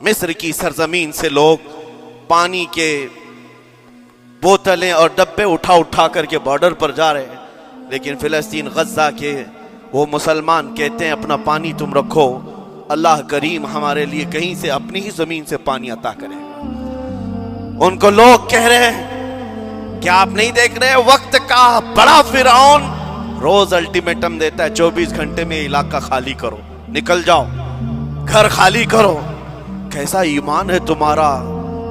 مصر کی سرزمین سے لوگ پانی کے بوتلیں اور ڈبے اٹھا اٹھا کر کے بارڈر پر جا رہے ہیں، لیکن فلسطین غزہ کے وہ مسلمان کہتے ہیں اپنا پانی تم رکھو، اللہ کریم ہمارے لیے کہیں سے اپنی ہی زمین سے پانی عطا کرے گا۔ ان کو لوگ کہہ رہے ہیں کیا آپ نہیں دیکھ رہے وقت کا بڑا فرعون روز الٹیمیٹم دیتا ہے 24 گھنٹے میں علاقہ خالی کرو، نکل جاؤ، گھر خالی کرو۔ کیسا ایمان ہے تمہارا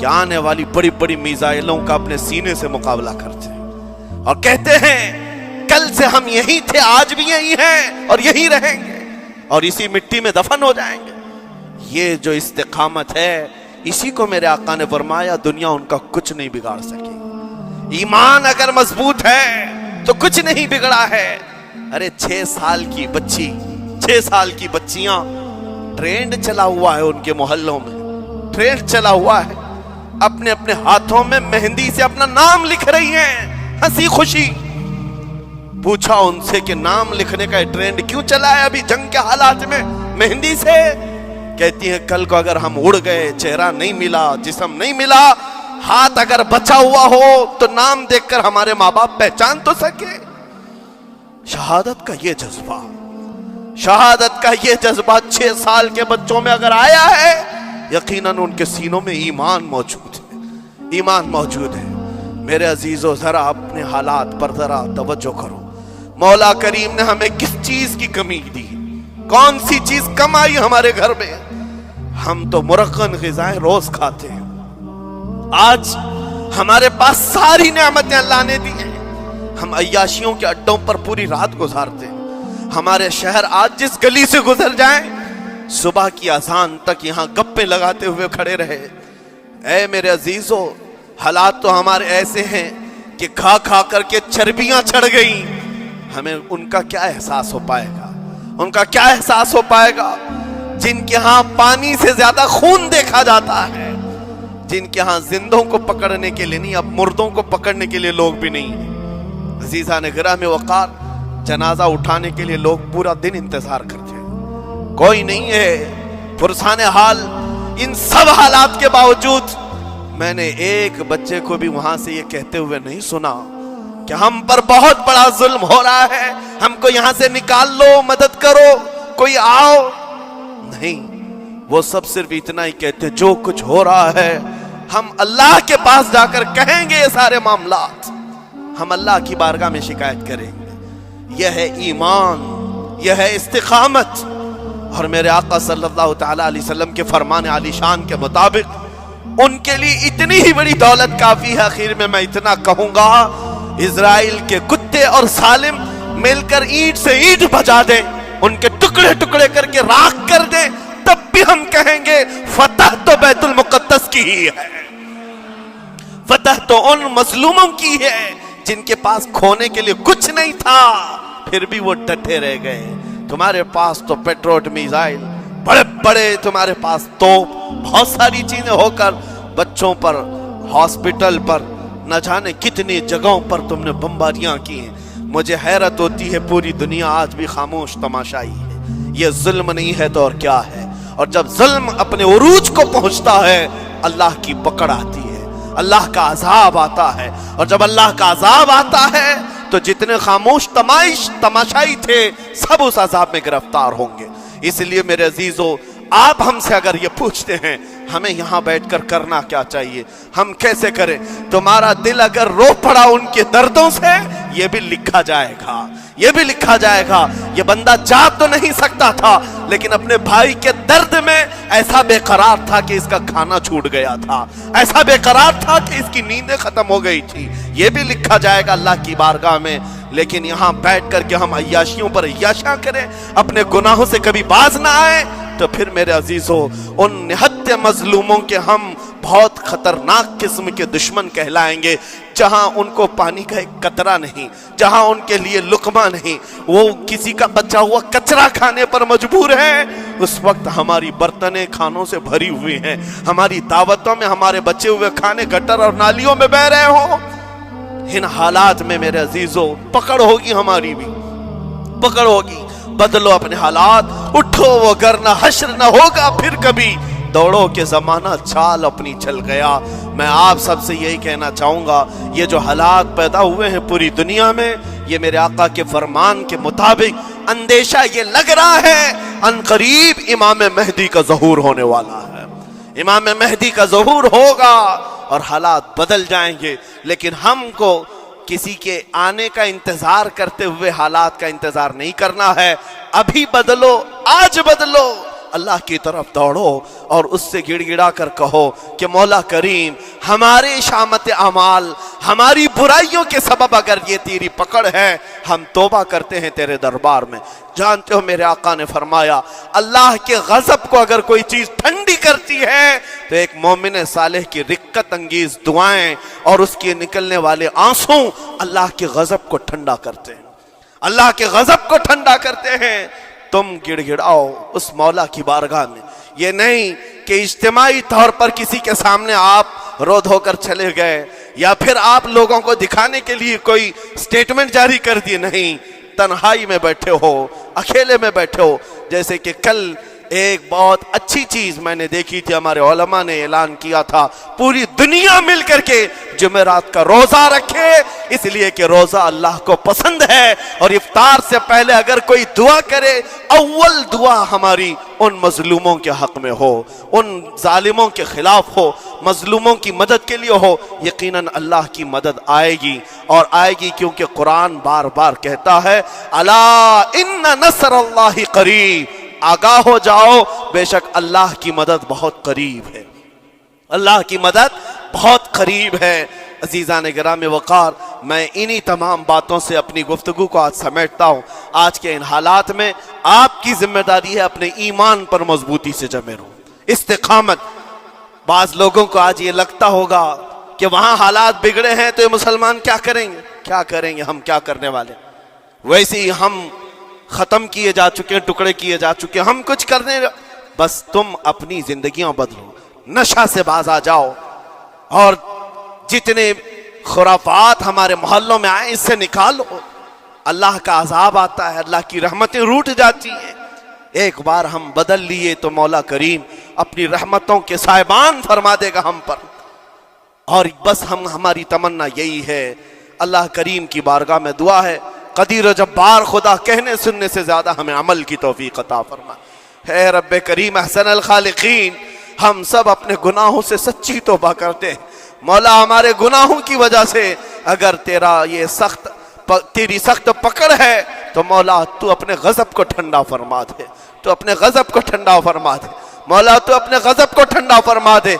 کہ آنے والی بڑی بڑی میزائلوں کا اپنے سینے سے مقابلہ کرتے ہیں اور کہتے ہیں کل سے ہم یہی تھے، آج بھی یہی ہیں اور یہی رہیں گے اور اسی مٹی میں دفن ہو جائیں گے۔ یہ جو استقامت ہے، اسی کو میرے آقا نے فرمایا دنیا ان کا کچھ نہیں بگاڑ سکے۔ ایمان اگر مضبوط ہے تو کچھ نہیں بگڑا ہے۔ ارے 6 سال کی بچی، 6 سال کی بچیاں ٹرینڈ چلا ہوا ہے ان کے محلوں میں، ٹرینڈ چلا ہوا ہے، اپنے اپنے ہاتھوں میں مہندی سے اپنا نام لکھ رہی ہیں، ہنسی خوشی۔ پوچھا ان سے کہ نام لکھنے کا ٹرینڈ کیوں چلا ہے ابھی جنگ کے حالات میں مہندی سے؟ کہتی ہیں کل کو اگر ہم اڑ گئے، چہرہ نہیں ملا، جسم نہیں ملا، ہاتھ اگر بچا ہوا ہو تو نام دیکھ کر ہمارے ماں باپ پہچان تو سکے۔ شہادت کا یہ جذبہ، شہادت کا یہ جذبہ 6 سال کے بچوں میں اگر آیا ہے، یقیناً ان کے سینوں میں ایمان موجود ہے، ایمان موجود ہے۔ میرے عزیزو ذرا اپنے حالات پر ذرا توجہ کرو، مولا کریم نے ہمیں کس چیز کی کمی دی، کون سی چیز کم آئی ہمارے گھر میں؟ ہم تو مرغن غذائیں روز کھاتے ہیں، آج ہمارے پاس ساری نعمتیں اللہ نے دی ہیں، ہم عیاشیوں کے اڈوں پر پوری رات گزارتے ہیں۔ ہمارے شہر آج جس گلی سے گزر جائیں صبح کی اذان تک یہاں گپیں لگاتے ہوئے کھڑے رہے۔ اے میرے عزیزو، حالات تو ہمارے ایسے ہیں کہ کھا کھا کر کے چربیاں چڑھ گئیں، ہمیں ان کا کیا احساس ہو پائے گا، ان کا کیا احساس ہو پائے گا جن کے ہاں پانی سے زیادہ خون دیکھا جاتا ہے، جن کے ہاں زندوں کو پکڑنے کے لیے نہیں، اب مردوں کو پکڑنے کے لیے لوگ بھی نہیں ہیں۔ عزیزان گرامی وقار، جنازہ اٹھانے کے لیے لوگ پورا دن انتظار کرتے ہیں، کوئی نہیں ہے پرسان حال۔ ان سب حالات کے باوجود میں نے ایک بچے کو بھی وہاں سے یہ کہتے ہوئے نہیں سنا کہ ہم پر بہت بڑا ظلم ہو رہا ہے، ہم کو یہاں سے نکال لو، مدد کرو، کوئی آؤ، نہیں۔ وہ سب صرف اتنا ہی کہتے جو کچھ ہو رہا ہے ہم اللہ کے پاس جا کر کہیں گے، یہ سارے معاملات ہم اللہ کی بارگاہ میں شکایت کریں گے۔ یہ ہے ایمان، یہ ہے استقامت۔ اور میرے آقا صلی اللہ تعالی علیہ وسلم کے فرمان عالی شان کے مطابق ان کے لیے اتنی ہی بڑی دولت کافی ہے۔ آخر میں میں اتنا کہوں گا، اسرائیل کے کتے اور سالم مل کر اینٹ سے اینٹ بجا دیں، ان کے ٹکڑے ٹکڑے کر کے راکھ کر دیں، تب بھی ہم کہیں گے فتح تو بیت المقدس کی ہی ہے، فتح تو ان مظلوموں کی ہے جن کے پاس کھونے کے لیے کچھ نہیں تھا، پھر بھی وہ ڈٹے رہ گئے۔ تمہارے پاس تو پیٹروٹ میزائل، بڑے بڑے تمہارے پاس توپ، بہت ساری چیزیں ہو کر بچوں پر، ہاسپٹل پر، نہ جانے کتنی جگہوں پر تم نے بمباریاں کی ہیں۔ مجھے حیرت ہوتی ہے پوری دنیا آج بھی خاموش تماشائی ہے۔ یہ ظلم نہیں ہے تو اور کیا ہے؟ اور جب ظلم اپنے عروج کو پہنچتا ہے اللہ کی پکڑ آتی ہے، اللہ کا عذاب آتا ہے، اور جب اللہ کا عذاب آتا ہے تو جتنے خاموش تماشائی تھے سب اس عذاب میں گرفتار ہوں گے۔ اس لیے میرے عزیزو، آپ ہم سے اگر یہ پوچھتے ہیں ہمیں یہاں بیٹھ کر کرنا کیا چاہیے، ہم کیسے کریں، تمہارا دل اگر رو پڑا ان کے دردوں سے، یہ بھی لکھا جائے گا، یہ بھی لکھا جائے گا۔ یہ بندہ جا تو نہیں سکتا تھا لیکن اپنے بھائی کے درد میں ایسا بے قرار تھا کہ اس کا کھانا چھوٹ گیا تھا، ایسا بے قرار تھا کہ اس کی نیندیں ختم ہو گئی تھی، یہ بھی لکھا جائے گا اللہ کی بارگاہ میں۔ لیکن یہاں بیٹھ کر کے ہم عیاشیوں پر عیاشیاں کریں، اپنے گناہوں سے کبھی باز نہ آئیں، تو پھر میرے عزیزو ان نہتے مظلوموں کے ہم بہت خطرناک قسم کے دشمن کہلائیں گے، جہاں ان کو پانی کا ایک قطرہ نہیں، جہاں ان کے لیے لقمہ نہیں، وہ کسی کا بچا ہوا کچرا کھانے پر مجبور ہے۔ اس وقت ہماری برتنیں کھانوں سے بھری ہوئی ہیں، ہماری دعوتوں میں ہمارے بچے ہوئے کھانے گٹر اور نالیوں میں بہ رہے ہوں۔ ان حالات میں میرے عزیزو پکڑ ہوگی، ہماری بھی پکڑ ہوگی۔ بدلو اپنے حالات، اٹھو وگرنہ حشر نہ ہوگا پھر کبھی، دوڑو کہ زمانہ چال اپنی چل گیا۔ میں آپ سب سے یہی کہنا چاہوں گا، یہ جو حالات پیدا ہوئے ہیں پوری دنیا میں، یہ میرے آقا کے فرمان کے مطابق اندیشہ یہ لگ رہا ہے ان قریب امام مہدی کا ظہور ہونے والا ہے۔ امام مہدی کا ظہور ہوگا اور حالات بدل جائیں گے، لیکن ہم کو کسی کے آنے کا انتظار کرتے ہوئے حالات کا انتظار نہیں کرنا ہے۔ ابھی بدلو، آج بدلو، اللہ کی طرف دوڑو اور اس سے گڑ گڑا کر کہو کہ مولا کریم ہمارے شامت اعمال، ہماری برائیوں کے سبب اگر یہ تیری پکڑ ہے، ہم توبہ کرتے ہیں تیرے دربار میں۔ جانتے ہو میرے آقا نے فرمایا اللہ کے غضب کو اگر کوئی چیز ٹھنڈی کرتی ہے تو ایک مومن صالح کی رقت انگیز دعائیں اور اس کے نکلنے والے آنسوں اللہ کے غضب کو ٹھنڈا کرتے ہیں، اللہ کے غضب کو ٹھنڈا کرتے ہیں۔ تم گڑ گڑاؤ اس مولا کی بارگاہ میں، یہ نہیں کہ اجتماعی طور پر کسی کے سامنے آپ رو دھو کر چلے گئے یا پھر آپ لوگوں کو دکھانے کے لیے کوئی سٹیٹمنٹ جاری کر دی، نہیں، تنہائی میں بیٹھے ہو، اکیلے میں بیٹھے ہو۔ جیسے کہ کل ایک بہت اچھی چیز میں نے دیکھی تھی، ہمارے علماء نے اعلان کیا تھا پوری دنیا مل کر کے جمعرات کا روزہ رکھے، اس لیے کہ روزہ اللہ کو پسند ہے، اور افطار سے پہلے اگر کوئی دعا کرے، اول دعا ہماری ان مظلوموں کے حق میں ہو، ان ظالموں کے خلاف ہو، مظلوموں کی مدد کے لیے ہو، یقیناً اللہ کی مدد آئے گی، اور آئے گی کیونکہ قرآن بار بار کہتا ہے الا ان نصر اللہ قریب، آگاہ ہو جاؤ بے شک اللہ کی مدد بہت قریب ہے، اللہ کی مدد بہت قریب ہے۔ عزیزان گرامی وقار، میں انہی تمام باتوں سے اپنی گفتگو کو آج سمیٹتا ہوں۔ آج کے ان حالات میں آپ کی ذمہ داری ہے اپنے ایمان پر مضبوطی سے جمے رہو، استقامت۔ بعض لوگوں کو آج یہ لگتا ہوگا کہ وہاں حالات بگڑے ہیں تو یہ مسلمان کیا کریں گے، کیا کریں گے، ہم کیا کرنے والے، ویسے ہی ہم ختم کیے جا چکے ہیں، ٹکڑے کیے جا چکے ہیں، ہم کچھ کرنے، بس تم اپنی زندگیاں بدلو، نشہ سے باز آ جاؤ، اور جتنے خرافات ہمارے محلوں میں آئے اس سے نکالو۔ اللہ کا عذاب آتا ہے، اللہ کی رحمتیں روٹ جاتی ہیں۔ ایک بار ہم بدل لیے تو مولا کریم اپنی رحمتوں کے سائبان فرما دے گا ہم پر، اور بس ہماری تمنا یہی ہے۔ اللہ کریم کی بارگاہ میں دعا ہے قدیر و جبار خدا کہنے سننے سے زیادہ ہمیں عمل کی توفیق عطا فرما۔ اے رب کریم احسن الخالقین، ہم سب اپنے گناہوں سے سچی توبہ کرتے ہیں مولا، ہمارے گناہوں کی وجہ سے اگر تیری سخت پکڑ ہے تو مولا تو اپنے غضب کو ٹھنڈا فرما دے، تو اپنے غضب کو ٹھنڈا فرما دے مولا، تو اپنے غضب کو ٹھنڈا فرما دے۔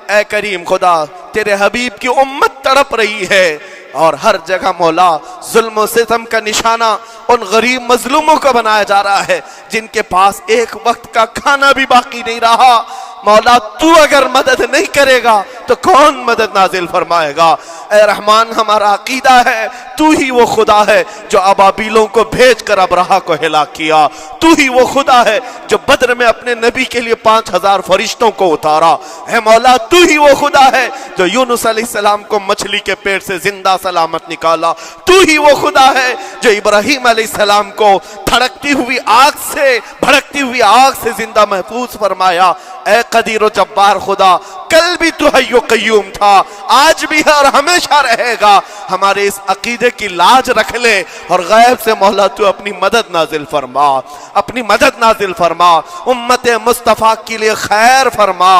اے کریم خدا، تیرے حبیب کی امت تڑپ رہی ہے، اور ہر جگہ مولا ظلم و ستم کا نشانہ ان غریب مظلوموں کو بنایا جا رہا ہے جن کے پاس ایک وقت کا کھانا بھی باقی نہیں رہا۔ مولا تو اگر مدد نہیں کرے گا تو کون مدد نازل فرمائے گا؟ اے رحمان، ہمارا عقیدہ ہے تو ہی وہ خدا ہے جو ابابیلوں کو بھیج کر ابرہہ کو ہلاک کیا، تو ہی وہ خدا ہے جو بدر میں اپنے نبی کے لیے 5000 فرشتوں کو اتارا۔ اے مولا، تو ہی وہ خدا ہے جو یونس علیہ السلام کو مچھلی کے پیٹ سے زندہ سلامت نکالا، تو ہی وہ خدا ہے جو ابراہیم علیہ السلام کو بھڑکتی ہوئی آگ سے زندہ محفوظ فرمایا۔ اے قدیر و جبار خدا، کل بھی تو حی و قیوم تھا، آج بھی ہے اور ہمیشہ رہے گا۔ ہمارے اس عقیدے کی لاج رکھ لے اور غیب سے مولا تو اپنی مدد نازل فرما، اپنی مدد نازل فرما، امت مصطفیٰ کے لیے خیر فرما،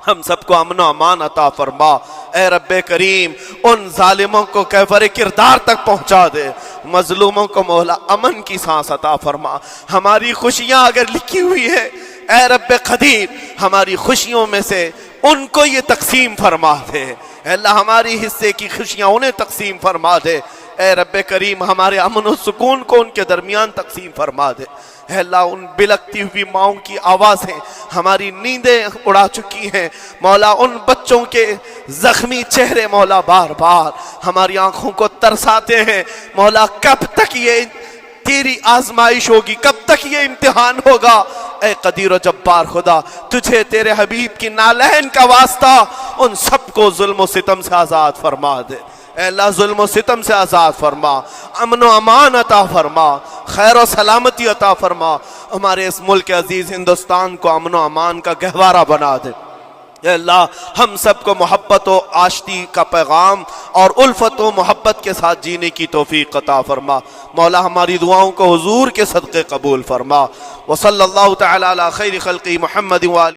ہم سب کو امن و امان عطا فرما۔ اے رب کریم، ان ظالموں کو کیفر کردار تک پہنچا دے، مظلوموں کو مولا امن کی سانس عطا فرما۔ ہماری خوشیاں اگر لکھی ہوئی ہے اے رب قدیر، ہماری خوشیوں میں سے ان کو یہ تقسیم فرما دے، اے اللہ ہماری حصے کی خوشیاں انہیں تقسیم فرما دے۔ اے رب کریم، ہمارے امن و سکون کو ان کے درمیان تقسیم فرما دے۔ اے اللہ، ان بلکتی ہوئی ماؤں کی آوازیں ہماری نیندیں اڑا چکی ہیں مولا، ان بچوں کے زخمی چہرے مولا بار بار ہماری آنکھوں کو ترساتے ہیں مولا، کب تک یہ تیری آزمائش ہوگی، کب تک یہ امتحان ہوگا؟ اے قدیر و جبار خدا، تجھے تیرے حبیب کی نالین کا واسطہ ان سب کو ظلم و ستم سے آزاد فرما دے۔ اے اللہ ظلم و ستم سے آزاد فرما، امن و امان عطا فرما، خیر و سلامتی عطا فرما، ہمارے اس ملک عزیز ہندوستان کو امن و امان کا گہوارہ بنا دے۔ اے اللہ ہم سب کو محبت و آشتی کا پیغام اور الفت و محبت کے ساتھ جینے کی توفیق عطا فرما۔ مولا ہماری دعاؤں کو حضور کے صدقے قبول فرما۔ وصلی اللہ تعالی علی خیر خلقی محمد وآلہ